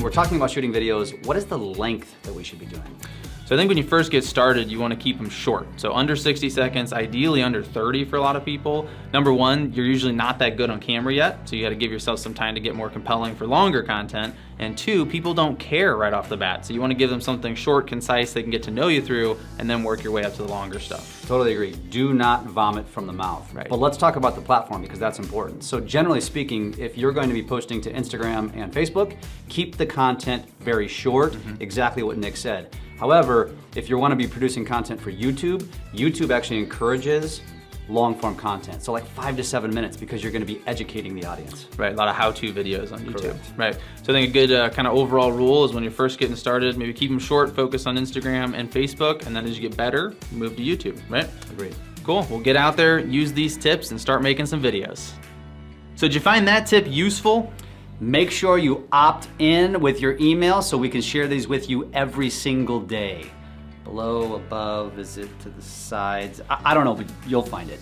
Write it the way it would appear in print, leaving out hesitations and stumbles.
when we're talking about shooting videos, what is the length that we should be doing? So I think when you first get started, you want to keep them short. So under 60 seconds, ideally under 30 for a lot of people. Number one, you're usually not that good on camera yet, so you got to give yourself some time to get more compelling for longer content. And two, people don't care right off the bat, so you want to give them something short, concise, they can get to know you through, and then work your way up to the longer stuff. Totally agree. Do not vomit from the mouth. Right. But let's talk about the platform because that's important. So generally speaking, if you're going to be posting to Instagram and Facebook, keep the content very short, exactly what Nick said. However, if you want to be producing content for YouTube, YouTube actually encourages long form content. So like 5 to 7 minutes because you're going to be educating the audience. Right, a lot of how-to videos on YouTube. Correct. Right, so I think a good kind of overall rule is when you're first getting started, maybe keep them short, focus on Instagram and Facebook, and then as you get better, move to YouTube, right? Agreed. Cool, well get out there, use these tips, and start making some videos. So did you find that tip useful? Make sure you opt in with your email so we can share these with you every single day. Below, above, is it to the sides? I don't know, but you'll find it.